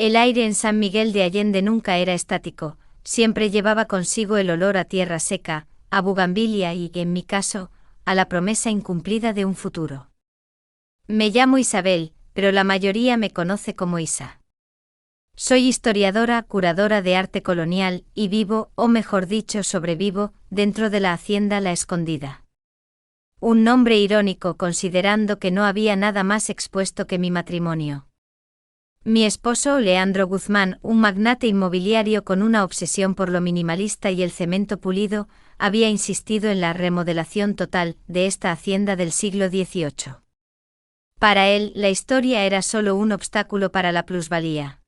El aire en San Miguel de Allende nunca era estático, siempre llevaba consigo el olor a tierra seca, a bugambilia y, en mi caso, a la promesa incumplida de un futuro. Me llamo Isabel, pero la mayoría me conoce como Isa. Soy historiadora, curadora de arte colonial, y vivo, o mejor dicho sobrevivo, dentro de la hacienda La Escondida. Un nombre irónico considerando que no había nada más expuesto que mi matrimonio. Mi esposo, Leandro Guzmán, un magnate inmobiliario con una obsesión por lo minimalista y el cemento pulido, había insistido en la remodelación total de esta hacienda del siglo XVIII. Para él, la historia era solo un obstáculo para la plusvalía.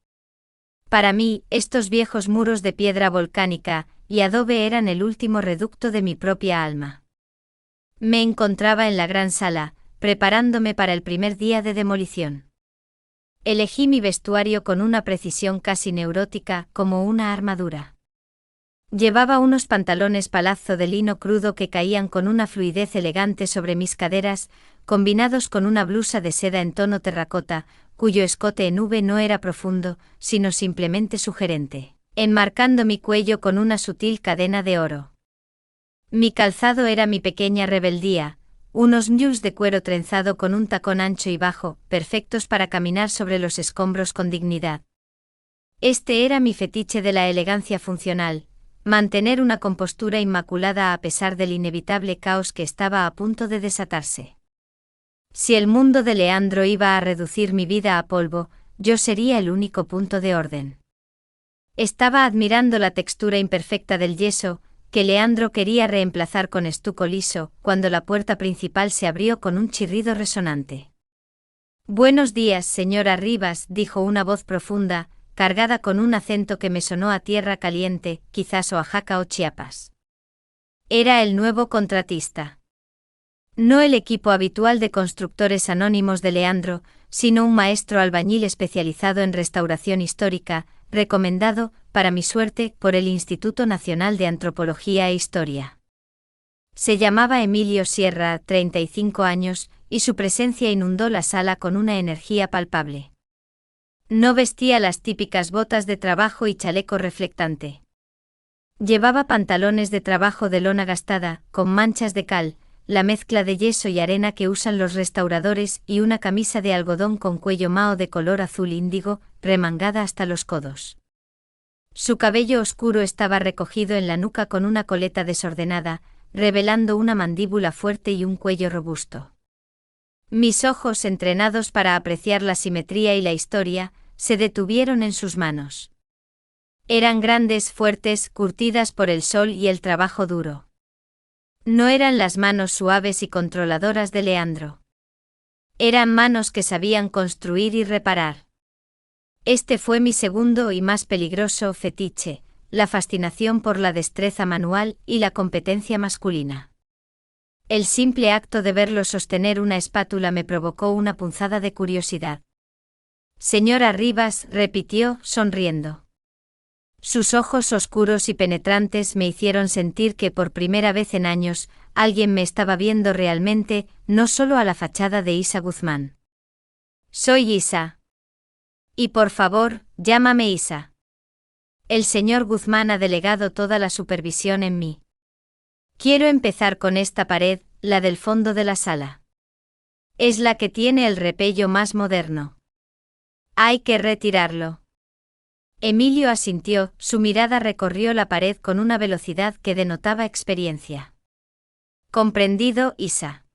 Para mí, estos viejos muros de piedra volcánica y adobe eran el último reducto de mi propia alma. Me encontraba en la gran sala, preparándome para el primer día de demolición. Elegí mi vestuario con una precisión casi neurótica, como una armadura. Llevaba unos pantalones palazzo de lino crudo que caían con una fluidez elegante sobre mis caderas, combinados con una blusa de seda en tono terracota, cuyo escote en V no era profundo, sino simplemente sugerente, enmarcando mi cuello con una sutil cadena de oro. Mi calzado era mi pequeña rebeldía, unos mules de cuero trenzado con un tacón ancho y bajo, perfectos para caminar sobre los escombros con dignidad. Este era mi fetiche de la elegancia funcional, mantener una compostura inmaculada a pesar del inevitable caos que estaba a punto de desatarse. Si el mundo de Leandro iba a reducir mi vida a polvo, yo sería el único punto de orden. Estaba admirando la textura imperfecta del yeso, que Leandro quería reemplazar con estuco liso, cuando la puerta principal se abrió con un chirrido resonante. «Buenos días, señora Rivas», dijo una voz profunda, cargada con un acento que me sonó a tierra caliente, quizás Oaxaca o Chiapas. Era el nuevo contratista. No el equipo habitual de constructores anónimos de Leandro, sino un maestro albañil especializado en restauración histórica, recomendado, para mi suerte, por el Instituto Nacional de Antropología e Historia. Se llamaba Emilio Sierra, 35 años, y su presencia inundó la sala con una energía palpable. No vestía las típicas botas de trabajo y chaleco reflectante. Llevaba pantalones de trabajo de lona gastada, con manchas de cal, la mezcla de yeso y arena que usan los restauradores y una camisa de algodón con cuello mao de color azul índigo, remangada hasta los codos. Su cabello oscuro estaba recogido en la nuca con una coleta desordenada, revelando una mandíbula fuerte y un cuello robusto. Mis ojos, entrenados para apreciar la simetría y la historia, se detuvieron en sus manos. Eran grandes, fuertes, curtidas por el sol y el trabajo duro. No eran las manos suaves y controladoras de Leandro. Eran manos que sabían construir y reparar. Este fue mi segundo y más peligroso fetiche, la fascinación por la destreza manual y la competencia masculina. El simple acto de verlo sostener una espátula me provocó una punzada de curiosidad. «Señora Rivas», repitió, sonriendo. Sus ojos oscuros y penetrantes me hicieron sentir que por primera vez en años, alguien me estaba viendo realmente, no solo a la fachada de Isa Guzmán. «Soy Isa. Y por favor, llámame Isa. El señor Guzmán ha delegado toda la supervisión en mí. Quiero empezar con esta pared, la del fondo de la sala. Es la que tiene el repello más moderno. Hay que retirarlo». Emilio asintió, su mirada recorrió la pared con una velocidad que denotaba experiencia. «Comprendido, Isa.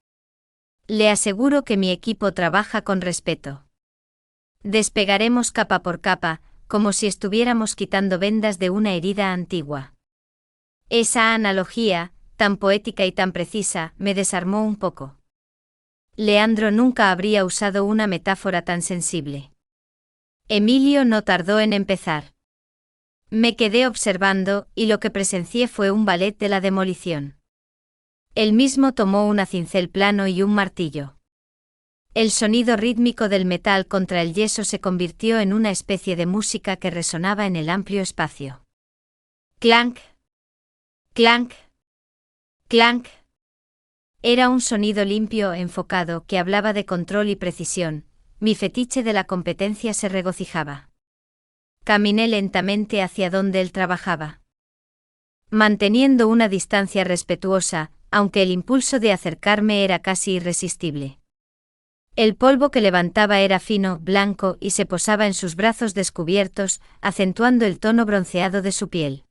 Le aseguro que mi equipo trabaja con respeto. Despegaremos capa por capa, como si estuviéramos quitando vendas de una herida antigua». Esa analogía, tan poética y tan precisa, me desarmó un poco. Leandro nunca habría usado una metáfora tan sensible. Emilio no tardó en empezar. Me quedé observando, y lo que presencié fue un ballet de la demolición. Él mismo tomó un cincel plano y un martillo. El sonido rítmico del metal contra el yeso se convirtió en una especie de música que resonaba en el amplio espacio. Clank, clank, clank. Era un sonido limpio, enfocado, que hablaba de control y precisión. Mi fetiche de la competencia se regocijaba. Caminé lentamente hacia donde él trabajaba, manteniendo una distancia respetuosa, aunque el impulso de acercarme era casi irresistible. El polvo que levantaba era fino, blanco y se posaba en sus brazos descubiertos, acentuando el tono bronceado de su piel.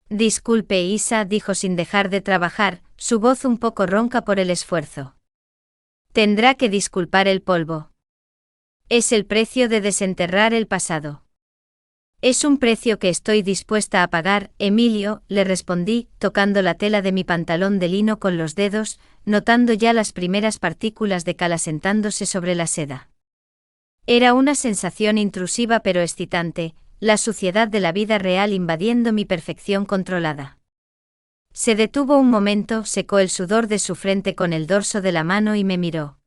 Disculpe, Isa, dijo sin dejar de trabajar, su voz un poco ronca por el esfuerzo. Tendrá que disculpar el polvo. Es el precio de desenterrar el pasado. Es un precio que estoy dispuesta a pagar, Emilio, le respondí, tocando la tela de mi pantalón de lino con los dedos, notando ya las primeras partículas de cal asentándose sobre la seda. Era una sensación intrusiva pero excitante, la suciedad de la vida real invadiendo mi perfección controlada. Se detuvo un momento, secó el sudor de su frente con el dorso de la mano y me miró.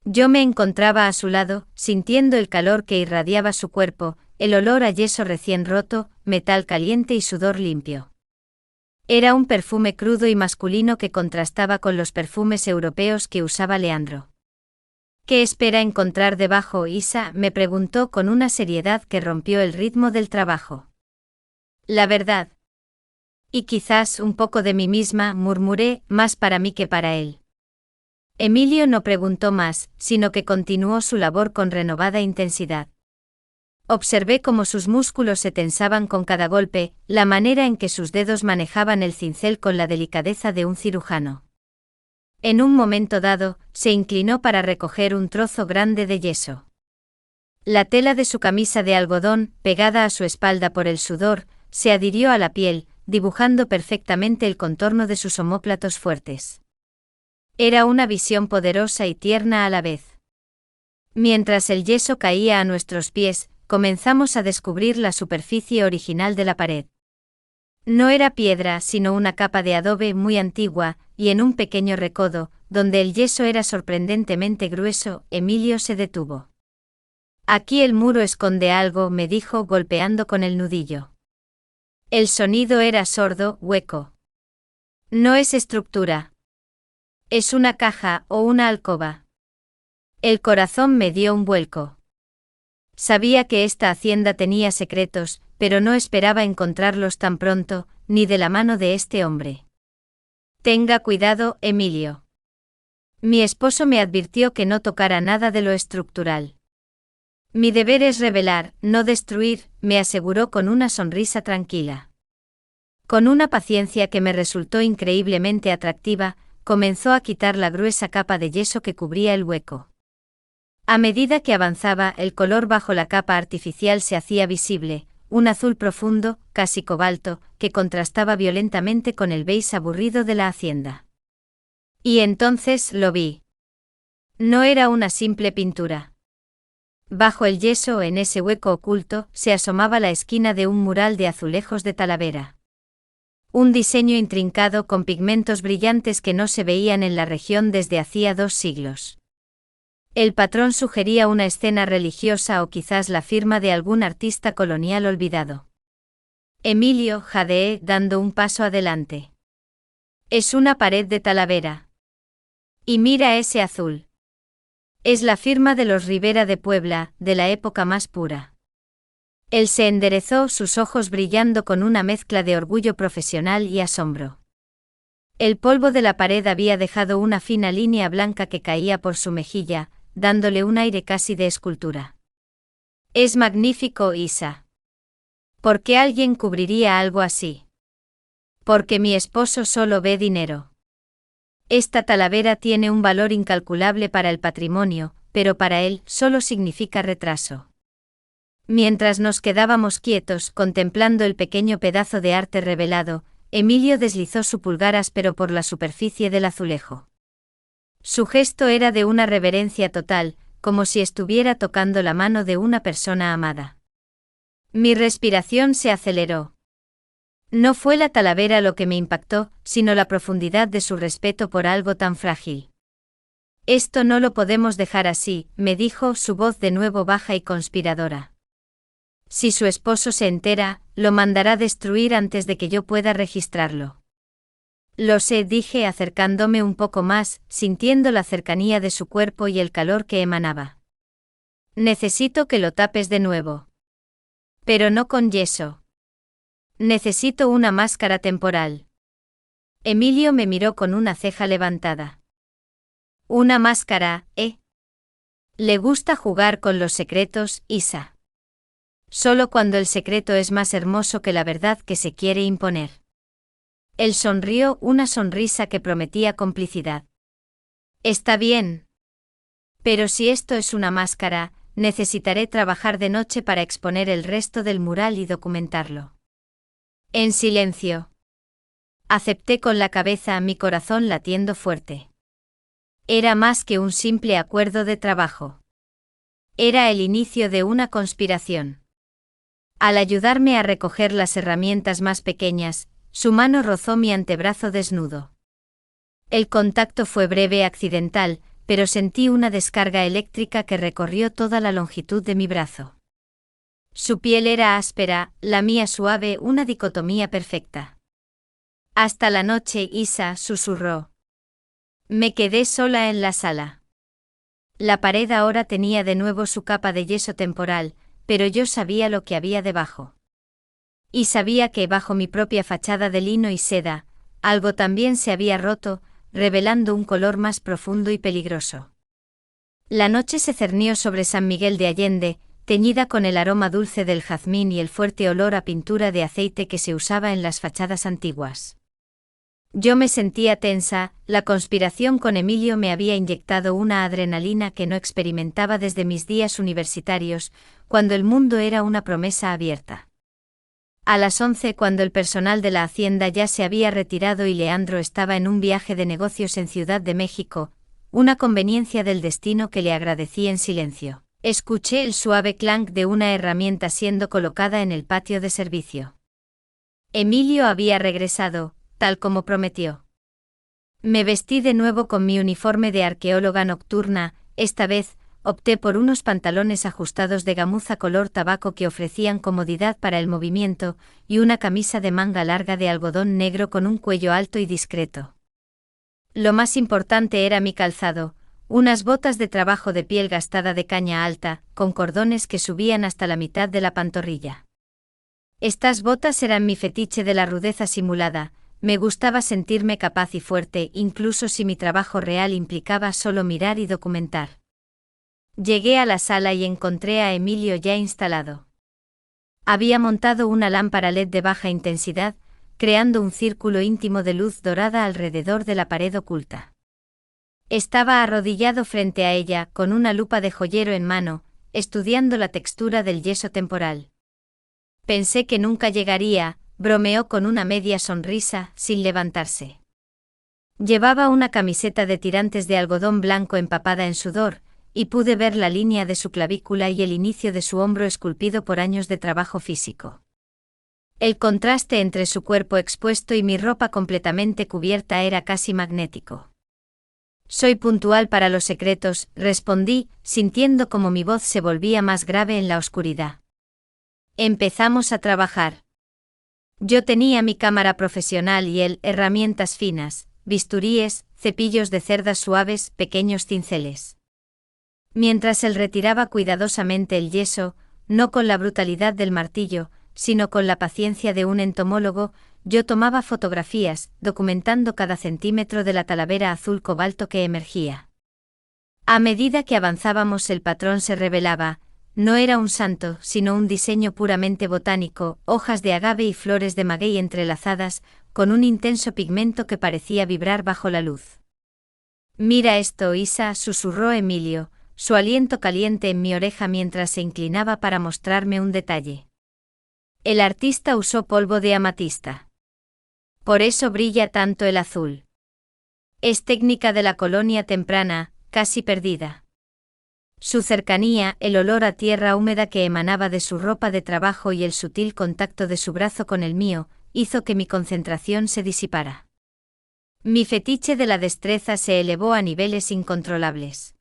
Yo me encontraba a su lado, sintiendo el calor que irradiaba su cuerpo, el olor a yeso recién roto, metal caliente y sudor limpio. Era un perfume crudo y masculino que contrastaba con los perfumes europeos que usaba Leandro. ¿Qué espera encontrar debajo, Isa?, me preguntó con una seriedad que rompió el ritmo del trabajo. La verdad. Y quizás un poco de mí misma, murmuré, más para mí que para él. Emilio no preguntó más, sino que continuó su labor con renovada intensidad. Observé cómo sus músculos se tensaban con cada golpe, la manera en que sus dedos manejaban el cincel con la delicadeza de un cirujano. En un momento dado, se inclinó para recoger un trozo grande de yeso. La tela de su camisa de algodón, pegada a su espalda por el sudor, se adhirió a la piel, dibujando perfectamente el contorno de sus omóplatos fuertes. Era una visión poderosa y tierna a la vez. Mientras el yeso caía a nuestros pies, comenzamos a descubrir la superficie original de la pared. No era piedra, sino una capa de adobe muy antigua, y en un pequeño recodo, donde el yeso era sorprendentemente grueso, Emilio se detuvo. Aquí el muro esconde algo, me dijo golpeando con el nudillo. El sonido era sordo, hueco. No es estructura. Es una caja o una alcoba. El corazón me dio un vuelco. Sabía que esta hacienda tenía secretos, pero no esperaba encontrarlos tan pronto, ni de la mano de este hombre. Tenga cuidado, Emilio. Mi esposo me advirtió que no tocara nada de lo estructural. Mi deber es revelar, no destruir, me aseguró con una sonrisa tranquila. Con una paciencia que me resultó increíblemente atractiva, comenzó a quitar la gruesa capa de yeso que cubría el hueco. A medida que avanzaba, el color bajo la capa artificial se hacía visible, un azul profundo, casi cobalto, que contrastaba violentamente con el beige aburrido de la hacienda. Y entonces lo vi. No era una simple pintura. Bajo el yeso, en ese hueco oculto, se asomaba la esquina de un mural de azulejos de Talavera. Un diseño intrincado con pigmentos brillantes que no se veían en la región desde hacía 2 siglos. El patrón sugería una escena religiosa o quizás la firma de algún artista colonial olvidado. Emilio, jadeé, dando un paso adelante. Es una pared de Talavera. Y mira ese azul. Es la firma de los Rivera de Puebla, de la época más pura. Él se enderezó, sus ojos brillando con una mezcla de orgullo profesional y asombro. El polvo de la pared había dejado una fina línea blanca que caía por su mejilla, dándole un aire casi de escultura. Es magnífico, Isa. ¿Por qué alguien cubriría algo así? Porque mi esposo solo ve dinero. Esta Talavera tiene un valor incalculable para el patrimonio, pero para él solo significa retraso. Mientras nos quedábamos quietos contemplando el pequeño pedazo de arte revelado, Emilio deslizó su pulgar áspero por la superficie del azulejo. Su gesto era de una reverencia total, como si estuviera tocando la mano de una persona amada. Mi respiración se aceleró. No fue la Talavera lo que me impactó, sino la profundidad de su respeto por algo tan frágil. Esto no lo podemos dejar así, me dijo, su voz de nuevo baja y conspiradora. Si su esposo se entera, lo mandará destruir antes de que yo pueda registrarlo. Lo sé, dije acercándome un poco más, sintiendo la cercanía de su cuerpo y el calor que emanaba. Necesito que lo tapes de nuevo. Pero no con yeso. Necesito una máscara temporal. Emilio me miró con una ceja levantada. Una máscara, ¿eh? Le gusta jugar con los secretos, Isa. Solo cuando el secreto es más hermoso que la verdad que se quiere imponer. Él sonrió una sonrisa que prometía complicidad. Está bien. Pero si esto es una máscara, necesitaré trabajar de noche para exponer el resto del mural y documentarlo. En silencio. Acepté con la cabeza, mi corazón latiendo fuerte. Era más que un simple acuerdo de trabajo. Era el inicio de una conspiración. Al ayudarme a recoger las herramientas más pequeñas, su mano rozó mi antebrazo desnudo. El contacto fue breve, accidental, pero sentí una descarga eléctrica que recorrió toda la longitud de mi brazo. Su piel era áspera, la mía suave, una dicotomía perfecta. Hasta la noche, Isa, susurró. Me quedé sola en la sala. La pared ahora tenía de nuevo su capa de yeso temporal, pero yo sabía lo que había debajo. Y sabía que bajo mi propia fachada de lino y seda, algo también se había roto, revelando un color más profundo y peligroso. La noche se cernió sobre San Miguel de Allende, teñida con el aroma dulce del jazmín y el fuerte olor a pintura de aceite que se usaba en las fachadas antiguas. Yo me sentía tensa, la conspiración con Emilio me había inyectado una adrenalina que no experimentaba desde mis días universitarios, cuando el mundo era una promesa abierta. A las 11, cuando el personal de la hacienda ya se había retirado y Leandro estaba en un viaje de negocios en Ciudad de México, una conveniencia del destino que le agradecí en silencio, escuché el suave clank de una herramienta siendo colocada en el patio de servicio. Emilio había regresado, tal como prometió. Me vestí de nuevo con mi uniforme de arqueóloga nocturna, esta vez, opté por unos pantalones ajustados de gamuza color tabaco que ofrecían comodidad para el movimiento, y una camisa de manga larga de algodón negro con un cuello alto y discreto. Lo más importante era mi calzado, unas botas de trabajo de piel gastada de caña alta, con cordones que subían hasta la mitad de la pantorrilla. Estas botas eran mi fetiche de la rudeza simulada. Me gustaba sentirme capaz y fuerte, incluso si mi trabajo real implicaba solo mirar y documentar. Llegué a la sala y encontré a Emilio ya instalado. Había montado una lámpara LED de baja intensidad, creando un círculo íntimo de luz dorada alrededor de la pared oculta. Estaba arrodillado frente a ella, con una lupa de joyero en mano, estudiando la textura del yeso temporal. Pensé que nunca llegaría, bromeó con una media sonrisa, sin levantarse. Llevaba una camiseta de tirantes de algodón blanco empapada en sudor, y pude ver la línea de su clavícula y el inicio de su hombro esculpido por años de trabajo físico. El contraste entre su cuerpo expuesto y mi ropa completamente cubierta era casi magnético. Soy puntual para los secretos, respondí, sintiendo como mi voz se volvía más grave en la oscuridad. Empezamos a trabajar. Yo tenía mi cámara profesional y él, herramientas finas, bisturíes, cepillos de cerdas suaves, pequeños cinceles. Mientras él retiraba cuidadosamente el yeso, no con la brutalidad del martillo, sino con la paciencia de un entomólogo, yo tomaba fotografías, documentando cada centímetro de la talavera azul cobalto que emergía. A medida que avanzábamos el patrón se revelaba. No era un santo, sino un diseño puramente botánico, hojas de agave y flores de maguey entrelazadas, con un intenso pigmento que parecía vibrar bajo la luz. Mira esto, Isa, susurró Emilio, su aliento caliente en mi oreja mientras se inclinaba para mostrarme un detalle. El artista usó polvo de amatista. Por eso brilla tanto el azul. Es técnica de la colonia temprana, casi perdida. Su cercanía, el olor a tierra húmeda que emanaba de su ropa de trabajo y el sutil contacto de su brazo con el mío, hizo que mi concentración se disipara. Mi fetiche de la destreza se elevó a niveles incontrolables.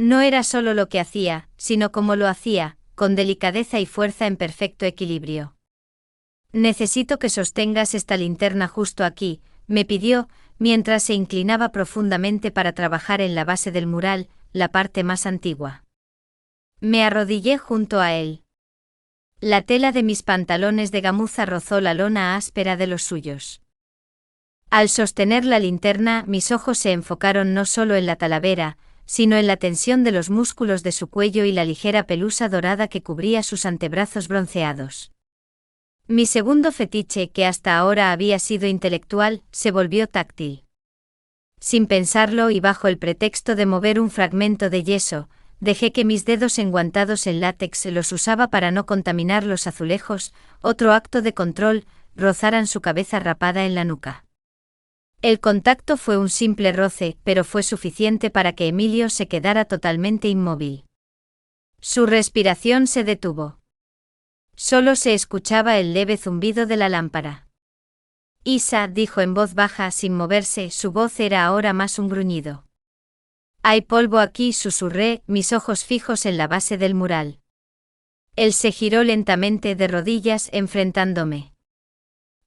No era solo lo que hacía, sino cómo lo hacía, con delicadeza y fuerza en perfecto equilibrio. Necesito que sostengas esta linterna justo aquí, me pidió, mientras se inclinaba profundamente para trabajar en la base del mural, la parte más antigua. Me arrodillé junto a él. La tela de mis pantalones de gamuza rozó la lona áspera de los suyos. Al sostener la linterna, mis ojos se enfocaron no solo en la Talavera, sino en la tensión de los músculos de su cuello y la ligera pelusa dorada que cubría sus antebrazos bronceados. Mi segundo fetiche, que hasta ahora había sido intelectual, se volvió táctil. Sin pensarlo y bajo el pretexto de mover un fragmento de yeso, dejé que mis dedos enguantados en látex los usaba para no contaminar los azulejos, otro acto de control, rozaran su cabeza rapada en la nuca. El contacto fue un simple roce, pero fue suficiente para que Emilio se quedara totalmente inmóvil. Su respiración se detuvo. Solo se escuchaba el leve zumbido de la lámpara. Isa, dijo en voz baja sin moverse, su voz era ahora más un gruñido. Hay polvo aquí, susurré, mis ojos fijos en la base del mural. Él se giró lentamente de rodillas enfrentándome.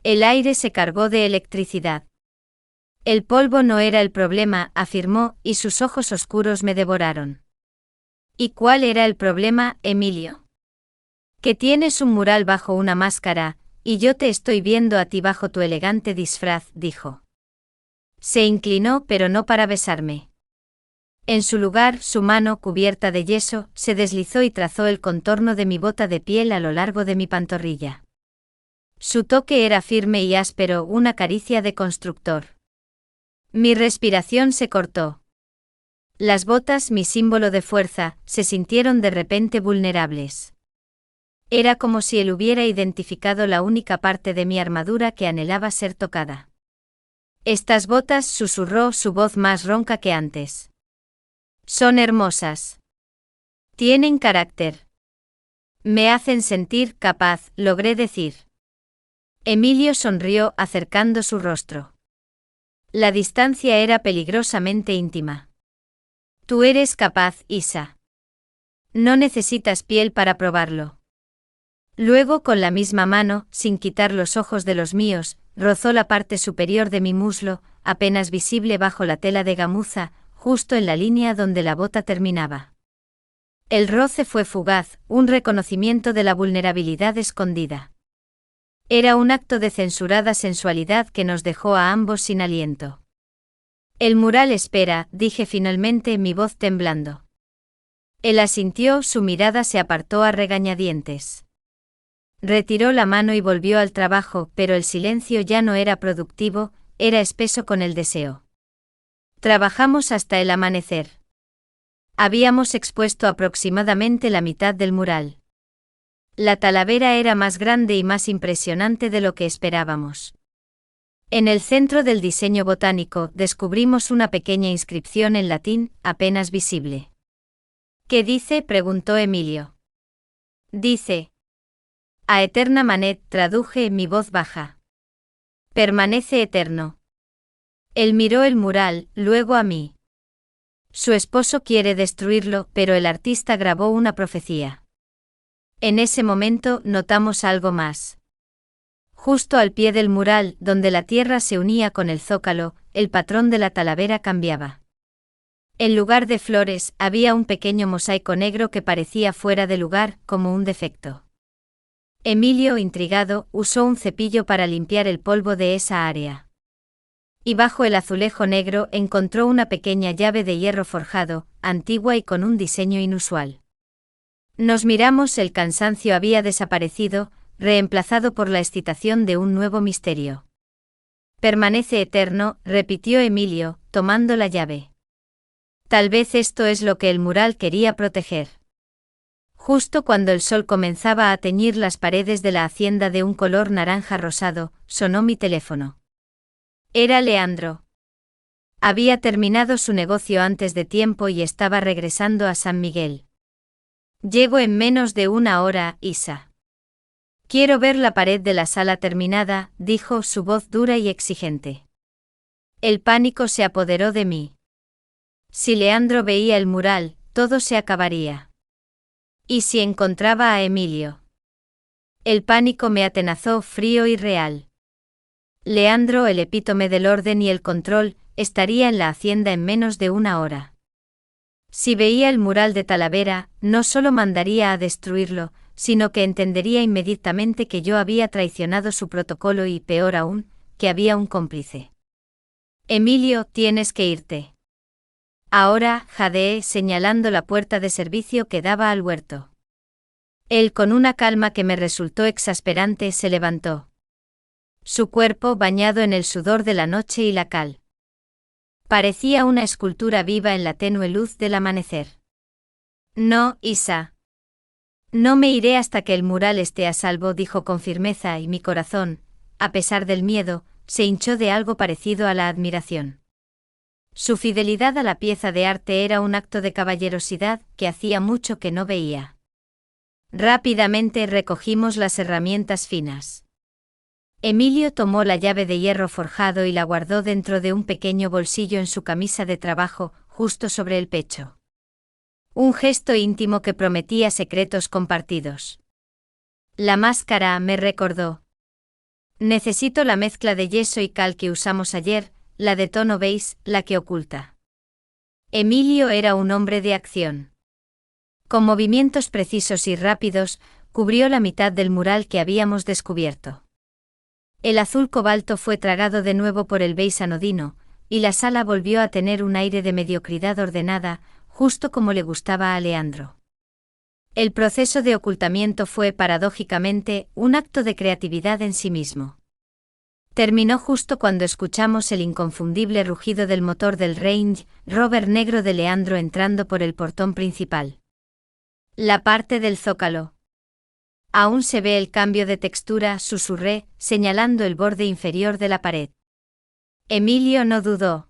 El aire se cargó de electricidad. El polvo no era el problema, afirmó, y sus ojos oscuros me devoraron. ¿Y cuál era el problema, Emilio? Que tienes un mural bajo una máscara, y yo te estoy viendo a ti bajo tu elegante disfraz, dijo. Se inclinó, pero no para besarme. En su lugar, su mano, cubierta de yeso, se deslizó y trazó el contorno de mi bota de piel a lo largo de mi pantorrilla. Su toque era firme y áspero, una caricia de constructor. Mi respiración se cortó. Las botas, mi símbolo de fuerza, se sintieron de repente vulnerables. Era como si él hubiera identificado la única parte de mi armadura que anhelaba ser tocada. Estas botas, susurró, su voz más ronca que antes. Son hermosas. Tienen carácter. Me hacen sentir capaz, logré decir. Emilio sonrió acercando su rostro. La distancia era peligrosamente íntima. Tú eres capaz, Isa. No necesitas piel para probarlo. Luego, con la misma mano, sin quitar los ojos de los míos, rozó la parte superior de mi muslo, apenas visible bajo la tela de gamuza, justo en la línea donde la bota terminaba. El roce fue fugaz, un reconocimiento de la vulnerabilidad escondida. Era un acto de censurada sensualidad que nos dejó a ambos sin aliento. El mural espera, dije finalmente, mi voz temblando. Él asintió, su mirada se apartó a regañadientes. Retiró la mano y volvió al trabajo, pero el silencio ya no era productivo, era espeso con el deseo. Trabajamos hasta el amanecer. Habíamos expuesto aproximadamente la mitad del mural. La Talavera era más grande y más impresionante de lo que esperábamos. En el centro del diseño botánico descubrimos una pequeña inscripción en latín, apenas visible. ¿Qué dice?, preguntó Emilio. Dice: A eterna manet, traduje en mi voz baja. Permanece eterno. Él miró el mural, luego a mí. Su esposo quiere destruirlo, pero el artista grabó una profecía. En ese momento notamos algo más. Justo al pie del mural, donde la tierra se unía con el zócalo, el patrón de la Talavera cambiaba. En lugar de flores, había un pequeño mosaico negro que parecía fuera de lugar, como un defecto. Emilio, intrigado, usó un cepillo para limpiar el polvo de esa área. Y bajo el azulejo negro encontró una pequeña llave de hierro forjado, antigua y con un diseño inusual. Nos miramos, el cansancio había desaparecido, reemplazado por la excitación de un nuevo misterio. Permanece eterno, repitió Emilio, tomando la llave. Tal vez esto es lo que el mural quería proteger. Justo cuando el sol comenzaba a teñir las paredes de la hacienda de un color naranja rosado, sonó mi teléfono. Era Leandro. Había terminado su negocio antes de tiempo y estaba regresando a San Miguel. Llego en menos de una hora, Isa. Quiero ver la pared de la sala terminada, dijo, su voz dura y exigente. El pánico se apoderó de mí. Si Leandro veía el mural, todo se acabaría. ¿Y si encontraba a Emilio? El pánico me atenazó, frío y real. Leandro, el epítome del orden y el control, estaría en la hacienda en menos de una hora. Si veía el mural de Talavera, no solo mandaría a destruirlo, sino que entendería inmediatamente que yo había traicionado su protocolo y, peor aún, que había un cómplice. Emilio, tienes que irte. Ahora, jadeé señalando la puerta de servicio que daba al huerto. Él, con una calma que me resultó exasperante, se levantó. Su cuerpo bañado en el sudor de la noche y la cal. Parecía una escultura viva en la tenue luz del amanecer. No, Isa. No me iré hasta que el mural esté a salvo, dijo con firmeza, y mi corazón, a pesar del miedo, se hinchó de algo parecido a la admiración. Su fidelidad a la pieza de arte era un acto de caballerosidad que hacía mucho que no veía. Rápidamente recogimos las herramientas finas. Emilio tomó la llave de hierro forjado y la guardó dentro de un pequeño bolsillo en su camisa de trabajo, justo sobre el pecho. Un gesto íntimo que prometía secretos compartidos. La máscara, me recordó. Necesito la mezcla de yeso y cal que usamos ayer, la de tono beige, la que oculta. Emilio era un hombre de acción. Con movimientos precisos y rápidos, cubrió la mitad del mural que habíamos descubierto. El azul cobalto fue tragado de nuevo por el beige anodino, y la sala volvió a tener un aire de mediocridad ordenada, justo como le gustaba a Leandro. El proceso de ocultamiento fue, paradójicamente, un acto de creatividad en sí mismo. Terminó justo cuando escuchamos el inconfundible rugido del motor del Range Rover negro de Leandro entrando por el portón principal. La parte del zócalo. Aún se ve el cambio de textura, susurré, señalando el borde inferior de la pared. Emilio no dudó.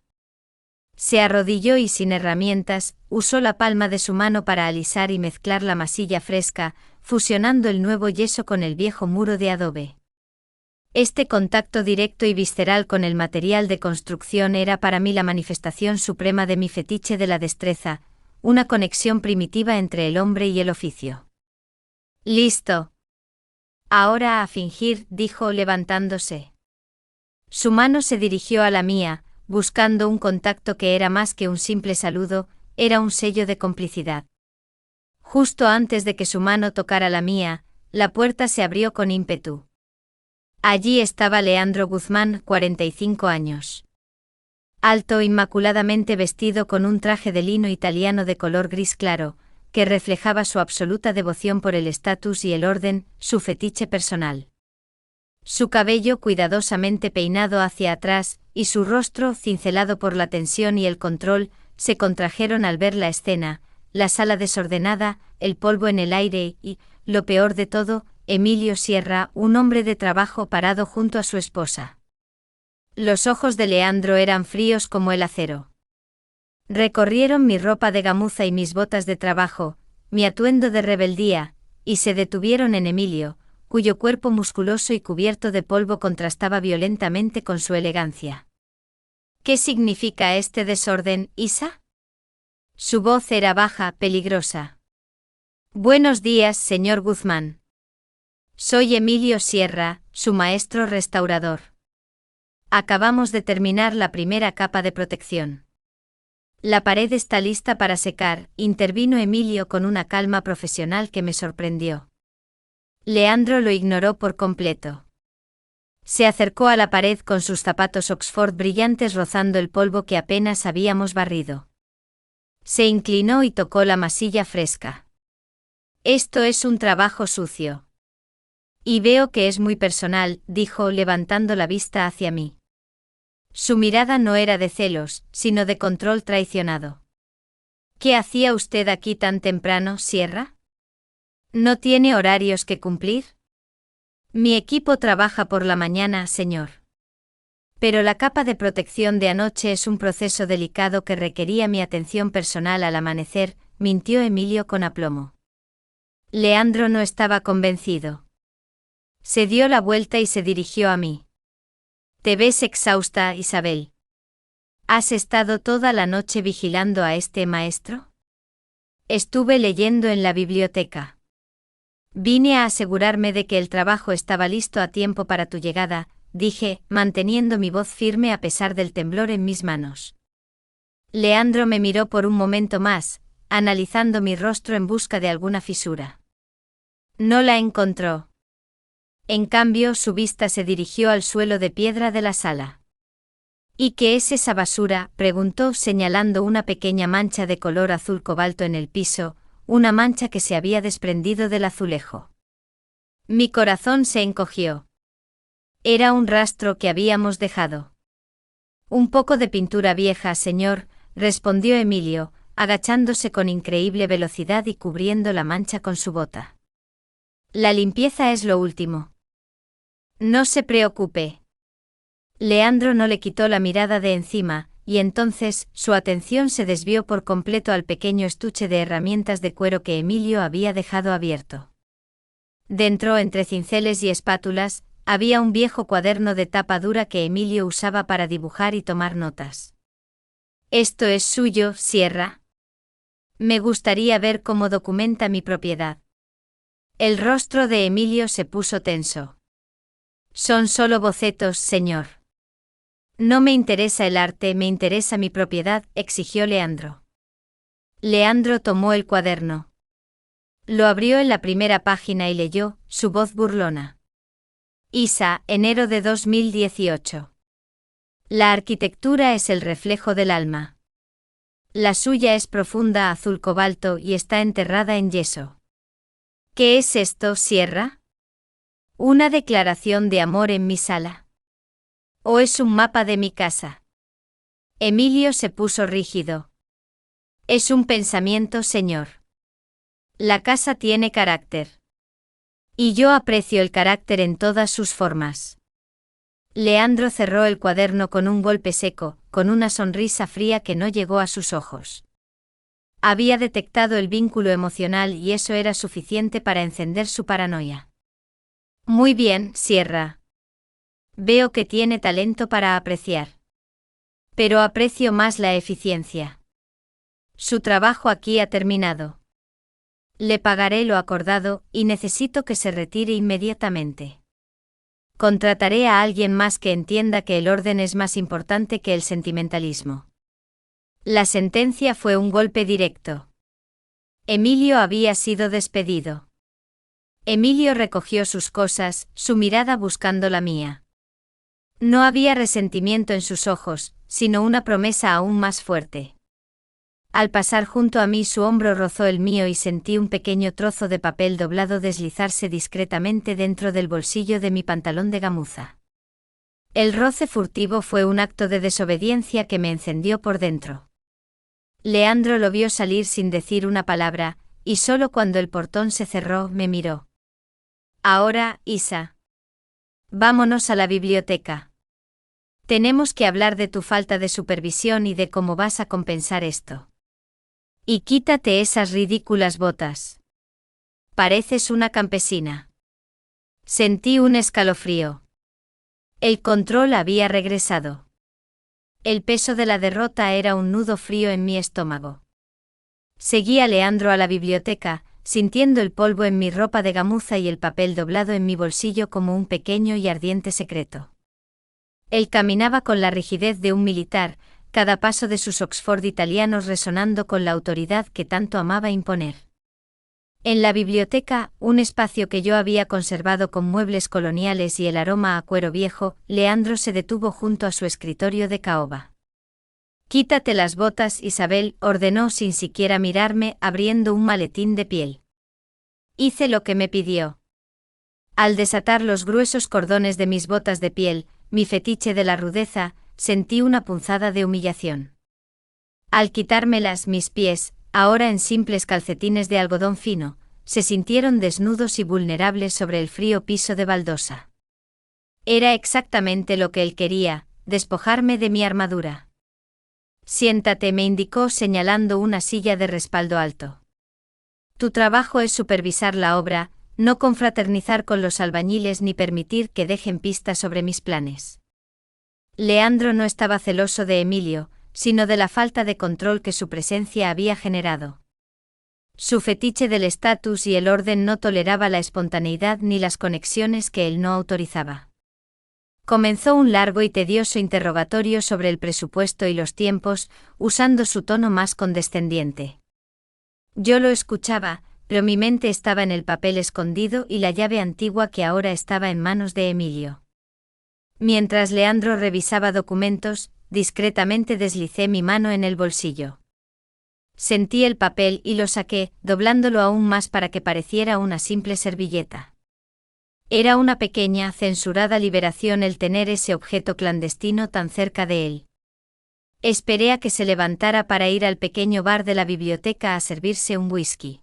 Se arrodilló y sin herramientas, usó la palma de su mano para alisar y mezclar la masilla fresca, fusionando el nuevo yeso con el viejo muro de adobe. Este contacto directo y visceral con el material de construcción era para mí la manifestación suprema de mi fetiche de la destreza, una conexión primitiva entre el hombre y el oficio. Listo. Ahora a fingir, dijo levantándose. Su mano se dirigió a la mía, buscando un contacto que era más que un simple saludo, era un sello de complicidad. Justo antes de que su mano tocara la mía, la puerta se abrió con ímpetu. Allí estaba Leandro Guzmán, 45 años. Alto, inmaculadamente vestido con un traje de lino italiano de color gris claro, que reflejaba su absoluta devoción por el estatus y el orden, su fetiche personal. Su cabello cuidadosamente peinado hacia atrás, y su rostro, cincelado por la tensión y el control, se contrajeron al ver la escena, la sala desordenada, el polvo en el aire y, lo peor de todo, Emilio Sierra, un hombre de trabajo parado junto a su esposa. Los ojos de Leandro eran fríos como el acero. Recorrieron mi ropa de gamuza y mis botas de trabajo, mi atuendo de rebeldía, y se detuvieron en Emilio, cuyo cuerpo musculoso y cubierto de polvo contrastaba violentamente con su elegancia. ¿Qué significa este desorden, Isa? Su voz era baja, peligrosa. Buenos días, señor Guzmán. Soy Emilio Sierra, su maestro restaurador. Acabamos de terminar la primera capa de protección. La pared está lista para secar, intervino Emilio con una calma profesional que me sorprendió. Leandro lo ignoró por completo. Se acercó a la pared con sus zapatos Oxford brillantes rozando el polvo que apenas habíamos barrido. Se inclinó y tocó la masilla fresca. Esto es un trabajo sucio. Y veo que es muy personal, dijo levantando la vista hacia mí. Su mirada no era de celos, sino de control traicionado. ¿Qué hacía usted aquí tan temprano, Sierra? ¿No tiene horarios que cumplir? Mi equipo trabaja por la mañana, señor. Pero la capa de protección de anoche es un proceso delicado que requería mi atención personal al amanecer, mintió Emilio con aplomo. Leandro no estaba convencido. Se dio la vuelta y se dirigió a mí. Te ves exhausta, Isabel. ¿Has estado toda la noche vigilando a este maestro? Estuve leyendo en la biblioteca. Vine a asegurarme de que el trabajo estaba listo a tiempo para tu llegada, dije, manteniendo mi voz firme a pesar del temblor en mis manos. Leandro me miró por un momento más, analizando mi rostro en busca de alguna fisura. No la encontró. En cambio, su vista se dirigió al suelo de piedra de la sala. ¿Y qué es esa basura?, preguntó señalando una pequeña mancha de color azul cobalto en el piso, una mancha que se había desprendido del azulejo. Mi corazón se encogió. Era un rastro que habíamos dejado. Un poco de pintura vieja, señor, respondió Emilio, agachándose con increíble velocidad y cubriendo la mancha con su bota. La limpieza es lo último. No se preocupe. Leandro no le quitó la mirada de encima, y entonces su atención se desvió por completo al pequeño estuche de herramientas de cuero que Emilio había dejado abierto. Dentro, entre cinceles y espátulas, había un viejo cuaderno de tapa dura que Emilio usaba para dibujar y tomar notas. ¿Esto es suyo, Sierra? Me gustaría ver cómo documenta mi propiedad. El rostro de Emilio se puso tenso. Son solo bocetos, señor. No me interesa el arte, me interesa mi propiedad, exigió Leandro. Leandro tomó el cuaderno. Lo abrió en la primera página y leyó, su voz burlona. Isa, enero de 2018. La arquitectura es el reflejo del alma. La suya es profunda azul cobalto y está enterrada en yeso. ¿Qué es esto, Sierra? ¿Una declaración de amor en mi sala? ¿O es un mapa de mi casa? Emilio se puso rígido. Es un pensamiento, señor. La casa tiene carácter. Y yo aprecio el carácter en todas sus formas. Leandro cerró el cuaderno con un golpe seco, con una sonrisa fría que no llegó a sus ojos. Había detectado el vínculo emocional y eso era suficiente para encender su paranoia. Muy bien, Sierra. Veo que tiene talento para apreciar. Pero aprecio más la eficiencia. Su trabajo aquí ha terminado. Le pagaré lo acordado y necesito que se retire inmediatamente. Contrataré a alguien más que entienda que el orden es más importante que el sentimentalismo. La sentencia fue un golpe directo. Emilio había sido despedido. Emilio recogió sus cosas, su mirada buscando la mía. No había resentimiento en sus ojos, sino una promesa aún más fuerte. Al pasar junto a mí su hombro rozó el mío y sentí un pequeño trozo de papel doblado deslizarse discretamente dentro del bolsillo de mi pantalón de gamuza. El roce furtivo fue un acto de desobediencia que me encendió por dentro. Leandro lo vio salir sin decir una palabra, y solo cuando el portón se cerró me miró. Ahora, Isa. Vámonos a la biblioteca. Tenemos que hablar de tu falta de supervisión y de cómo vas a compensar esto. Y quítate esas ridículas botas. Pareces una campesina. Sentí un escalofrío. El control había regresado. El peso de la derrota era un nudo frío en mi estómago. Seguí a Leandro a la biblioteca, sintiendo el polvo en mi ropa de gamuza y el papel doblado en mi bolsillo como un pequeño y ardiente secreto. Él caminaba con la rigidez de un militar, cada paso de sus Oxford italianos resonando con la autoridad que tanto amaba imponer. En la biblioteca, un espacio que yo había conservado con muebles coloniales y el aroma a cuero viejo, Leandro se detuvo junto a su escritorio de caoba. «Quítate las botas, Isabel», ordenó sin siquiera mirarme, abriendo un maletín de piel. Hice lo que me pidió. Al desatar los gruesos cordones de mis botas de piel, mi fetiche de la rudeza, sentí una punzada de humillación. Al quitármelas, mis pies, ahora en simples calcetines de algodón fino, se sintieron desnudos y vulnerables sobre el frío piso de baldosa. Era exactamente lo que él quería, despojarme de mi armadura. «Siéntate», me indicó señalando una silla de respaldo alto. «Tu trabajo es supervisar la obra, no confraternizar con los albañiles ni permitir que dejen pistas sobre mis planes». Leandro no estaba celoso de Emilio, sino de la falta de control que su presencia había generado. Su fetiche del estatus y el orden no toleraba la espontaneidad ni las conexiones que él no autorizaba. Comenzó un largo y tedioso interrogatorio sobre el presupuesto y los tiempos, usando su tono más condescendiente. Yo lo escuchaba, pero mi mente estaba en el papel escondido y la llave antigua que ahora estaba en manos de Emilio. Mientras Leandro revisaba documentos, discretamente deslicé mi mano en el bolsillo. Sentí el papel y lo saqué, doblándolo aún más para que pareciera una simple servilleta. Era una pequeña, censurada liberación el tener ese objeto clandestino tan cerca de él. Esperé a que se levantara para ir al pequeño bar de la biblioteca a servirse un whisky.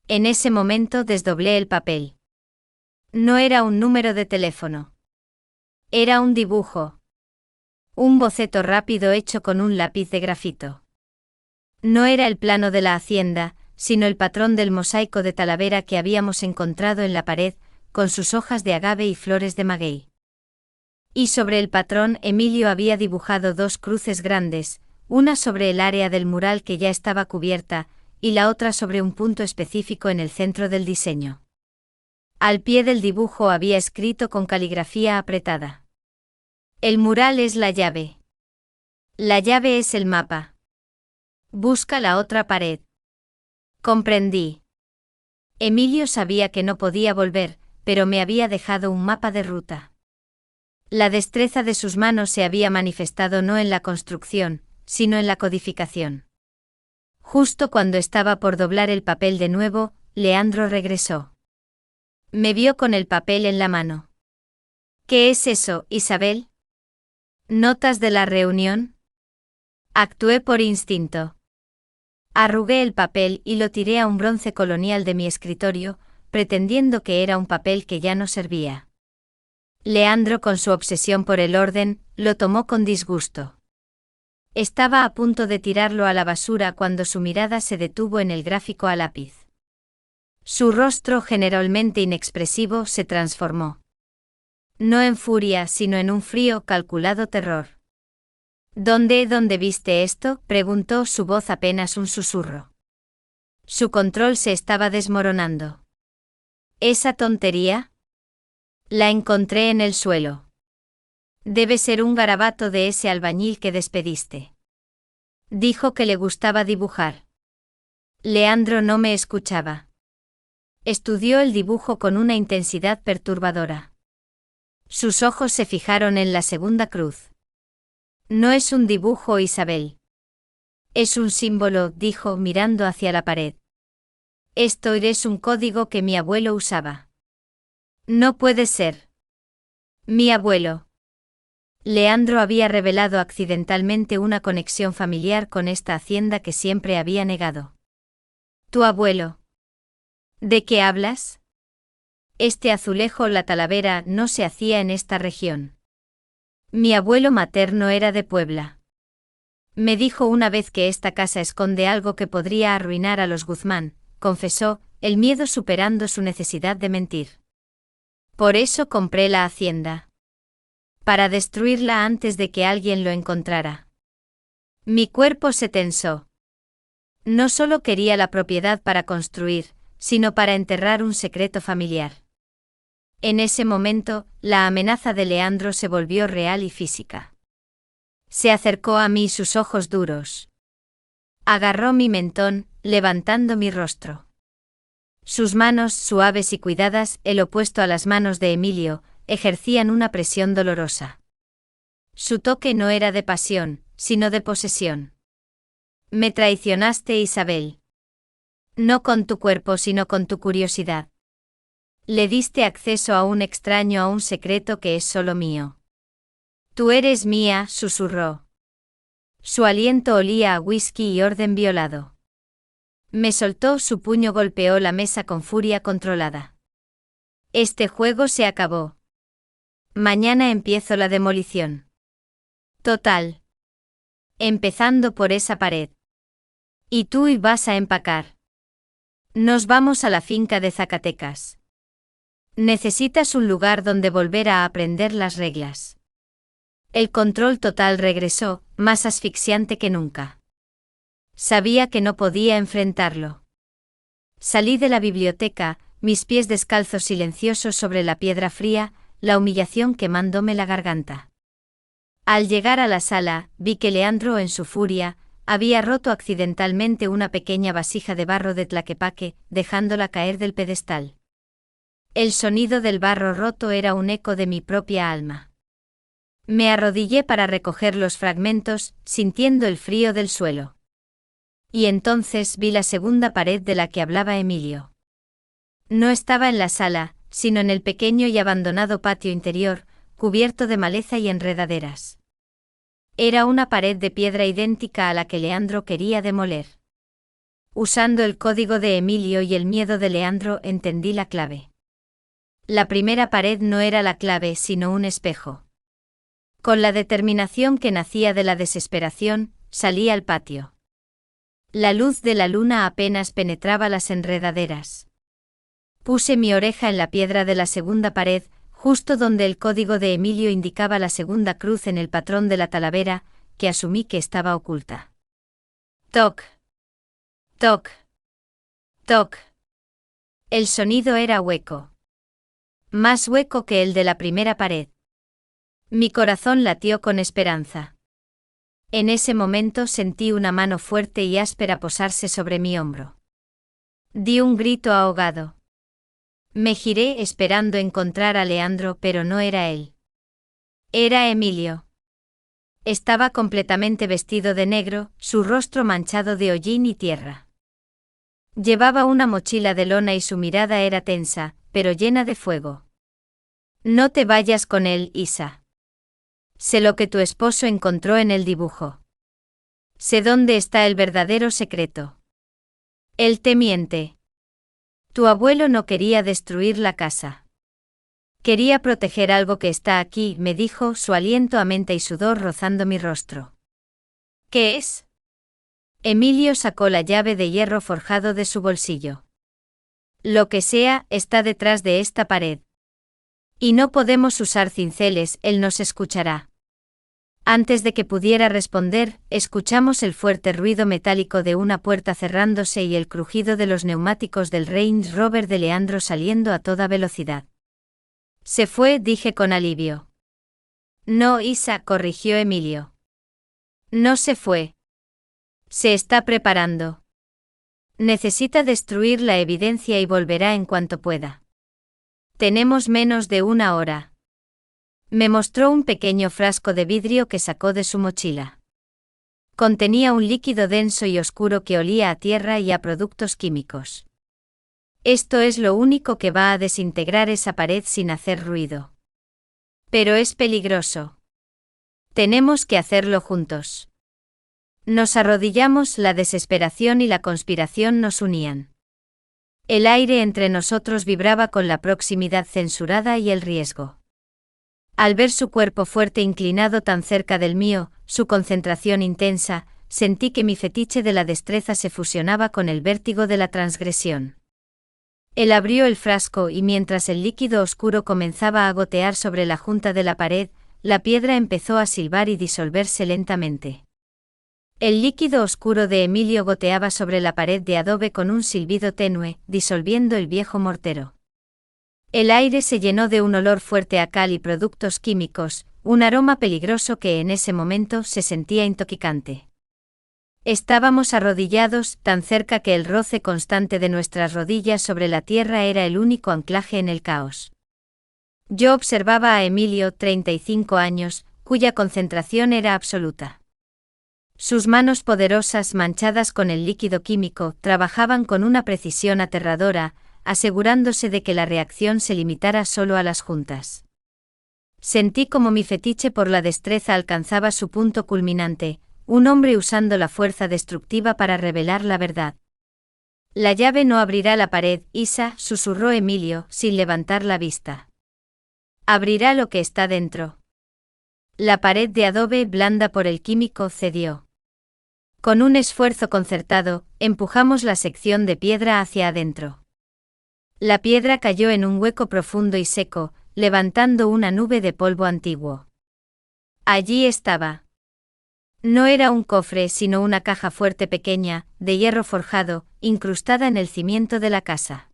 En ese momento desdoblé el papel. No era un número de teléfono. Era un dibujo. Un boceto rápido hecho con un lápiz de grafito. No era el plano de la hacienda, sino el patrón del mosaico de Talavera que habíamos encontrado en la pared, con sus hojas de agave y flores de maguey. Y sobre el patrón Emilio había dibujado dos cruces grandes, una sobre el área del mural que ya estaba cubierta, y la otra sobre un punto específico en el centro del diseño. Al pie del dibujo había escrito con caligrafía apretada: el mural es la llave. La llave es el mapa. Busca la otra pared. Comprendí. Emilio sabía que no podía volver, pero me había dejado un mapa de ruta. La destreza de sus manos se había manifestado no en la construcción, sino en la codificación. Justo cuando estaba por doblar el papel de nuevo, Leandro regresó. Me vio con el papel en la mano. ¿Qué es eso, Isabel? ¿Notas de la reunión? Actué por instinto. Arrugué el papel y lo tiré a un bronce colonial de mi escritorio, pretendiendo que era un papel que ya no servía. Leandro, con su obsesión por el orden, lo tomó con disgusto. Estaba a punto de tirarlo a la basura cuando su mirada se detuvo en el gráfico a lápiz. Su rostro, generalmente inexpresivo, se transformó. No en furia, sino en un frío, calculado terror. ¿Dónde viste esto?, preguntó, su voz apenas un susurro. Su control se estaba desmoronando. ¿Esa tontería? La encontré en el suelo. Debe ser un garabato de ese albañil que despediste. Dijo que le gustaba dibujar. Leandro no me escuchaba. Estudió el dibujo con una intensidad perturbadora. Sus ojos se fijaron en la segunda cruz. No es un dibujo, Isabel. Es un símbolo, dijo, mirando hacia la pared. Esto es un código que mi abuelo usaba. No puede ser. Mi abuelo. Leandro había revelado accidentalmente una conexión familiar con esta hacienda que siempre había negado. ¿Tu abuelo? ¿De qué hablas? Este azulejo, la Talavera, no se hacía en esta región. Mi abuelo materno era de Puebla. Me dijo una vez que esta casa esconde algo que podría arruinar a los Guzmán, confesó, el miedo superando su necesidad de mentir. Por eso compré la hacienda. Para destruirla antes de que alguien lo encontrara. Mi cuerpo se tensó. No solo quería la propiedad para construir, sino para enterrar un secreto familiar. En ese momento, la amenaza de Leandro se volvió real y física. Se acercó a mí, sus ojos duros. Agarró mi mentón, levantando mi rostro. Sus manos, suaves y cuidadas, el opuesto a las manos de Emilio, ejercían una presión dolorosa. Su toque no era de pasión, sino de posesión. Me traicionaste, Isabel. No con tu cuerpo, sino con tu curiosidad. Le diste acceso a un extraño, a un secreto que es solo mío. Tú eres mía, susurró. Su aliento olía a whisky y orden violado. Me soltó, su puño golpeó la mesa con furia controlada. Este juego se acabó. Mañana empiezo la demolición. Total. Empezando por esa pared. Y tú vas a empacar. Nos vamos a la finca de Zacatecas. Necesitas un lugar donde volver a aprender las reglas. El control total regresó, más asfixiante que nunca. Sabía que no podía enfrentarlo. Salí de la biblioteca, mis pies descalzos silenciosos sobre la piedra fría, la humillación quemándome la garganta. Al llegar a la sala, vi que Leandro, en su furia, había roto accidentalmente una pequeña vasija de barro de Tlaquepaque, dejándola caer del pedestal. El sonido del barro roto era un eco de mi propia alma. Me arrodillé para recoger los fragmentos, sintiendo el frío del suelo. Y entonces vi la segunda pared de la que hablaba Emilio. No estaba en la sala, sino en el pequeño y abandonado patio interior, cubierto de maleza y enredaderas. Era una pared de piedra idéntica a la que Leandro quería demoler. Usando el código de Emilio y el miedo de Leandro, entendí la clave. La primera pared no era la clave, sino un espejo. Con la determinación que nacía de la desesperación, salí al patio. La luz de la luna apenas penetraba las enredaderas. Puse mi oreja en la piedra de la segunda pared, justo donde el código de Emilio indicaba la segunda cruz en el patrón de la talavera, que asumí que estaba oculta. Toc. Toc. Toc. El sonido era hueco. Más hueco que el de la primera pared. Mi corazón latió con esperanza. En ese momento sentí una mano fuerte y áspera posarse sobre mi hombro. Di un grito ahogado. Me giré esperando encontrar a Leandro, pero no era él. Era Emilio. Estaba completamente vestido de negro, su rostro manchado de hollín y tierra. Llevaba una mochila de lona y su mirada era tensa, pero llena de fuego. No te vayas con él, Isa. Sé lo que tu esposo encontró en el dibujo. Sé dónde está el verdadero secreto. Él te miente. Tu abuelo no quería destruir la casa. Quería proteger algo que está aquí, me dijo, su aliento a menta y sudor rozando mi rostro. ¿Qué es? Emilio sacó la llave de hierro forjado de su bolsillo. Lo que sea, está detrás de esta pared. Y no podemos usar cinceles, él nos escuchará. Antes de que pudiera responder, escuchamos el fuerte ruido metálico de una puerta cerrándose y el crujido de los neumáticos del Range Rover de Leandro saliendo a toda velocidad. Se fue, dije con alivio. No, Isa, corrigió Emilio. No se fue. Se está preparando. Necesita destruir la evidencia y volverá en cuanto pueda. Tenemos menos de una hora. Me mostró un pequeño frasco de vidrio que sacó de su mochila. Contenía un líquido denso y oscuro que olía a tierra y a productos químicos. Esto es lo único que va a desintegrar esa pared sin hacer ruido. Pero es peligroso. Tenemos que hacerlo juntos. Nos arrodillamos, la desesperación y la conspiración nos unían. El aire entre nosotros vibraba con la proximidad censurada y el riesgo. Al ver su cuerpo fuerte inclinado tan cerca del mío, su concentración intensa, sentí que mi fetiche de la destreza se fusionaba con el vértigo de la transgresión. Él abrió el frasco y mientras el líquido oscuro comenzaba a gotear sobre la junta de la pared, la piedra empezó a silbar y disolverse lentamente. El líquido oscuro de Emilio goteaba sobre la pared de adobe con un silbido tenue, disolviendo el viejo mortero. El aire se llenó de un olor fuerte a cal y productos químicos, un aroma peligroso que en ese momento se sentía intoxicante. Estábamos arrodillados, tan cerca que el roce constante de nuestras rodillas sobre la tierra era el único anclaje en el caos. Yo observaba a Emilio, 35 años, cuya concentración era absoluta. Sus manos poderosas, manchadas con el líquido químico, trabajaban con una precisión aterradora, asegurándose de que la reacción se limitara solo a las juntas. Sentí como mi fetiche por la destreza alcanzaba su punto culminante, un hombre usando la fuerza destructiva para revelar la verdad. La llave no abrirá la pared, Isa, susurró Emilio, sin levantar la vista. Abrirá lo que está dentro. La pared de adobe, blanda por el químico, cedió. Con un esfuerzo concertado, empujamos la sección de piedra hacia adentro. La piedra cayó en un hueco profundo y seco, levantando una nube de polvo antiguo. Allí estaba. No era un cofre, sino una caja fuerte pequeña, de hierro forjado, incrustada en el cimiento de la casa.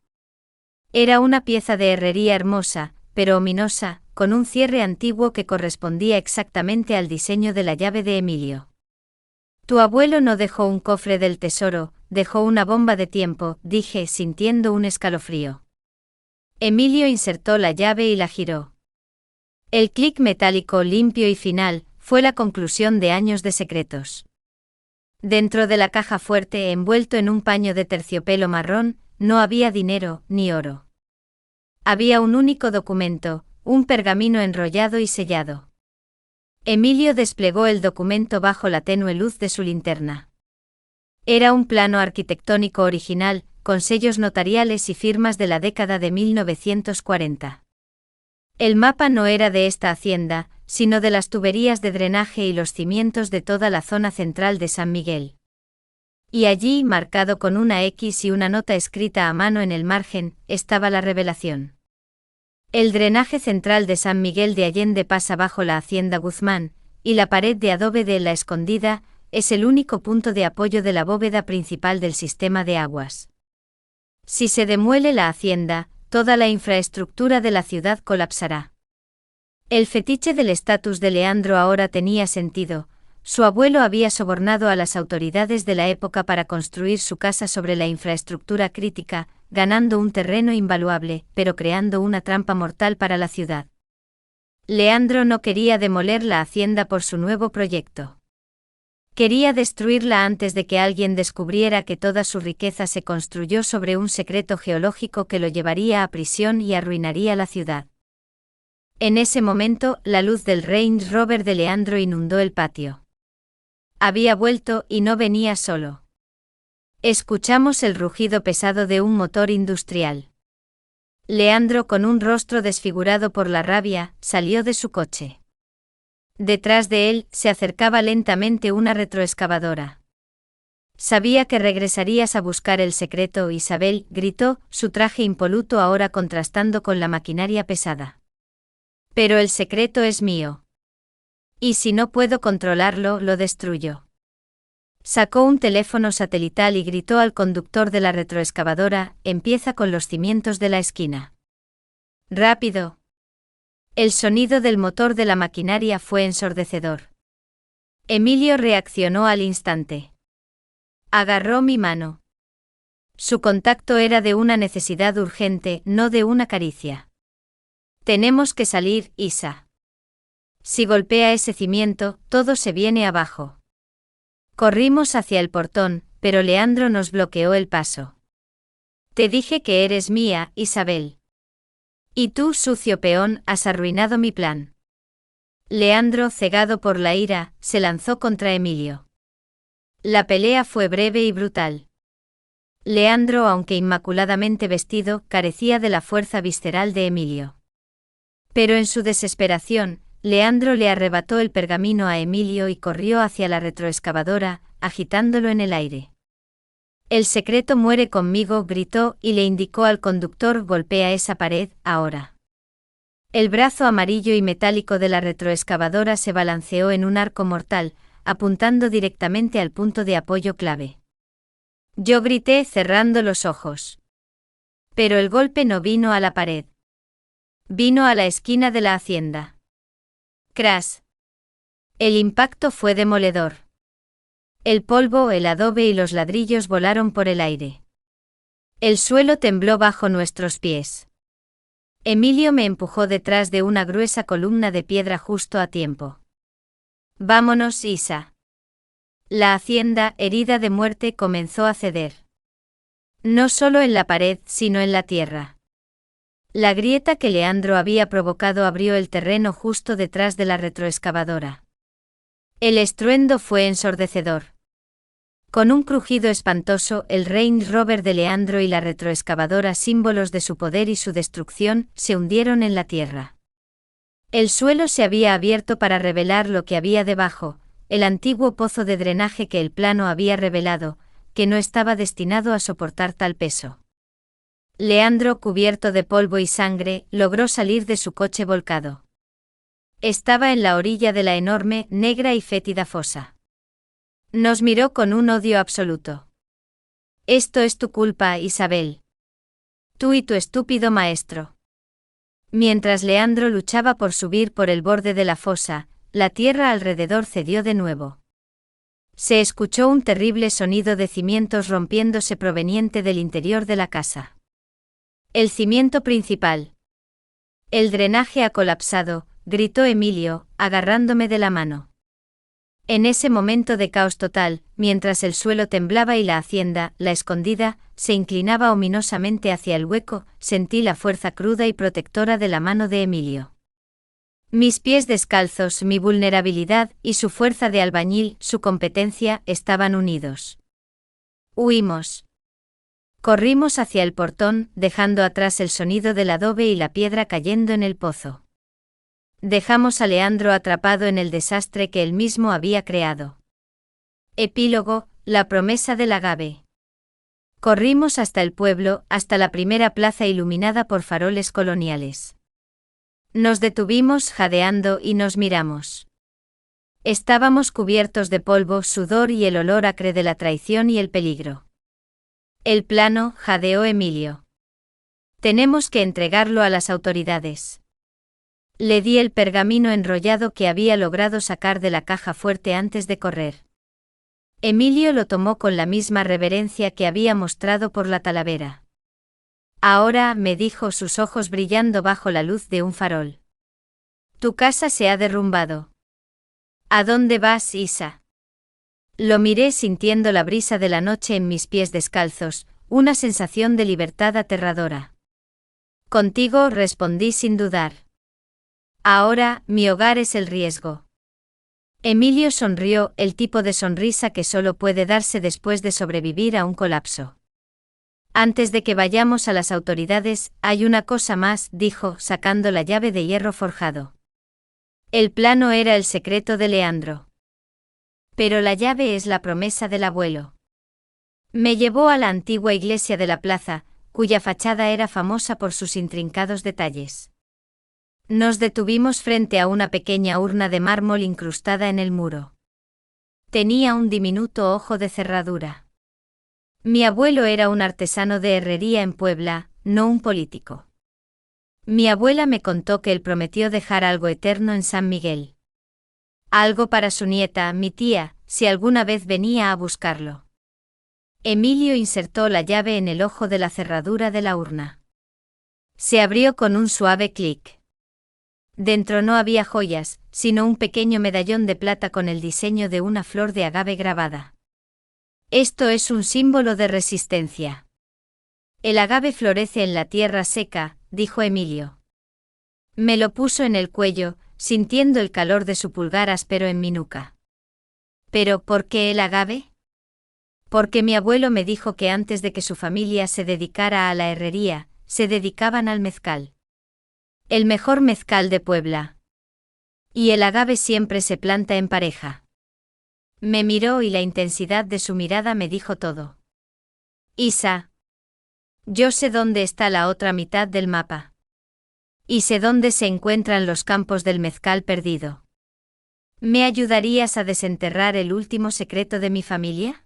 Era una pieza de herrería hermosa, pero ominosa, con un cierre antiguo que correspondía exactamente al diseño de la llave de Emilio. Tu abuelo no dejó un cofre del tesoro, dejó una bomba de tiempo, dije sintiendo un escalofrío. Emilio insertó la llave y la giró. El clic metálico limpio y final fue la conclusión de años de secretos. Dentro de la caja fuerte envuelto en un paño de terciopelo marrón, no había dinero ni oro. Había un único documento, un pergamino enrollado y sellado. Emilio desplegó el documento bajo la tenue luz de su linterna. Era un plano arquitectónico original, con sellos notariales y firmas de la década de 1940. El mapa no era de esta hacienda, sino de las tuberías de drenaje y los cimientos de toda la zona central de San Miguel. Y allí, marcado con una X y una nota escrita a mano en el margen, estaba la revelación. El drenaje central de San Miguel de Allende pasa bajo la hacienda Guzmán, y la pared de adobe de La Escondida es el único punto de apoyo de la bóveda principal del sistema de aguas. Si se demuele la hacienda, toda la infraestructura de la ciudad colapsará. El fetiche del estatus de Leandro ahora tenía sentido. Su abuelo había sobornado a las autoridades de la época para construir su casa sobre la infraestructura crítica, ganando un terreno invaluable, pero creando una trampa mortal para la ciudad. Leandro no quería demoler la hacienda por su nuevo proyecto. Quería destruirla antes de que alguien descubriera que toda su riqueza se construyó sobre un secreto geológico que lo llevaría a prisión y arruinaría la ciudad. En ese momento, la luz del Range Rover de Leandro inundó el patio. Había vuelto y no venía solo. Escuchamos el rugido pesado de un motor industrial. Leandro, con un rostro desfigurado por la rabia, salió de su coche. Detrás de él se acercaba lentamente una retroexcavadora. Sabía que regresarías a buscar el secreto, Isabel, gritó, su traje impoluto ahora contrastando con la maquinaria pesada. Pero el secreto es mío. Y si no puedo controlarlo, lo destruyo. Sacó un teléfono satelital y gritó al conductor de la retroexcavadora, empieza con los cimientos de la esquina. Rápido. El sonido del motor de la maquinaria fue ensordecedor. Emilio reaccionó al instante. Agarró mi mano. Su contacto era de una necesidad urgente, no de una caricia. Tenemos que salir, Isa. Si golpea ese cimiento, todo se viene abajo. Corrimos hacia el portón, pero Leandro nos bloqueó el paso. Te dije que eres mía, Isabel. Y tú, sucio peón, has arruinado mi plan. Leandro, cegado por la ira, se lanzó contra Emilio. La pelea fue breve y brutal. Leandro, aunque inmaculadamente vestido, carecía de la fuerza visceral de Emilio. Pero en su desesperación, Leandro le arrebató el pergamino a Emilio y corrió hacia la retroexcavadora, agitándolo en el aire. El secreto muere conmigo, gritó y le indicó al conductor, golpea esa pared, ahora. El brazo amarillo y metálico de la retroexcavadora se balanceó en un arco mortal, apuntando directamente al punto de apoyo clave. Yo grité cerrando los ojos. Pero el golpe no vino a la pared. Vino a la esquina de la hacienda. Crash. El impacto fue demoledor. El polvo, el adobe y los ladrillos volaron por el aire. El suelo tembló bajo nuestros pies. Emilio me empujó detrás de una gruesa columna de piedra justo a tiempo. Vámonos, Isa. La hacienda, herida de muerte, comenzó a ceder. No solo en la pared, sino en la tierra. La grieta que Leandro había provocado abrió el terreno justo detrás de la retroexcavadora. El estruendo fue ensordecedor. Con un crujido espantoso, el Range Rover de Leandro y la retroexcavadora, símbolos de su poder y su destrucción, se hundieron en la tierra. El suelo se había abierto para revelar lo que había debajo, el antiguo pozo de drenaje que el plano había revelado, que no estaba destinado a soportar tal peso. Leandro, cubierto de polvo y sangre, logró salir de su coche volcado. Estaba en la orilla de la enorme, negra y fétida fosa. Nos miró con un odio absoluto. Esto es tu culpa, Isabel. Tú y tu estúpido maestro. Mientras Leandro luchaba por subir por el borde de la fosa, la tierra alrededor cedió de nuevo. Se escuchó un terrible sonido de cimientos rompiéndose proveniente del interior de la casa. El cimiento principal. El drenaje ha colapsado, gritó Emilio, agarrándome de la mano. En ese momento de caos total, mientras el suelo temblaba y la hacienda, la escondida, se inclinaba ominosamente hacia el hueco, sentí la fuerza cruda y protectora de la mano de Emilio. Mis pies descalzos, mi vulnerabilidad y su fuerza de albañil, su competencia, estaban unidos. Huimos. Corrimos hacia el portón, dejando atrás el sonido del adobe y la piedra cayendo en el pozo. Dejamos a Leandro atrapado en el desastre que él mismo había creado. Epílogo, la promesa del agave. Corrimos hasta el pueblo, hasta la primera plaza iluminada por faroles coloniales. Nos detuvimos jadeando y nos miramos. Estábamos cubiertos de polvo, sudor y el olor acre de la traición y el peligro. El plano, jadeó Emilio. Tenemos que entregarlo a las autoridades. Le di el pergamino enrollado que había logrado sacar de la caja fuerte antes de correr. Emilio lo tomó con la misma reverencia que había mostrado por la talavera. Ahora, me dijo, sus ojos brillando bajo la luz de un farol. Tu casa se ha derrumbado. ¿A dónde vas, Isa? Lo miré sintiendo la brisa de la noche en mis pies descalzos, una sensación de libertad aterradora. Contigo, respondí sin dudar. Ahora, mi hogar es el riesgo. Emilio sonrió, el tipo de sonrisa que solo puede darse después de sobrevivir a un colapso. Antes de que vayamos a las autoridades, hay una cosa más, dijo, sacando la llave de hierro forjado. El plano era el secreto de Leandro. Pero la llave es la promesa del abuelo. Me llevó a la antigua iglesia de la plaza, cuya fachada era famosa por sus intrincados detalles. Nos detuvimos frente a una pequeña urna de mármol incrustada en el muro. Tenía un diminuto ojo de cerradura. Mi abuelo era un artesano de herrería en Puebla, no un político. Mi abuela me contó que él prometió dejar algo eterno en San Miguel. Algo para su nieta, mi tía, si alguna vez venía a buscarlo. Emilio insertó la llave en el ojo de la cerradura de la urna. Se abrió con un suave clic. Dentro no había joyas, sino un pequeño medallón de plata con el diseño de una flor de agave grabada. Esto es un símbolo de resistencia. El agave florece en la tierra seca, dijo Emilio. Me lo puso en el cuello, sintiendo el calor de su pulgar áspero en mi nuca. ¿Pero por qué el agave? Porque mi abuelo me dijo que antes de que su familia se dedicara a la herrería, se dedicaban al mezcal. El mejor mezcal de Puebla. Y el agave siempre se planta en pareja. Me miró y la intensidad de su mirada me dijo todo. Isa. Yo sé dónde está la otra mitad del mapa. Y sé dónde se encuentran los campos del mezcal perdido. ¿Me ayudarías a desenterrar el último secreto de mi familia?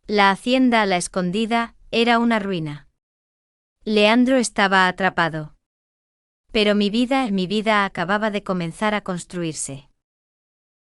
La hacienda a la escondida era una ruina. Leandro estaba atrapado. Pero mi vida acababa de comenzar a construirse.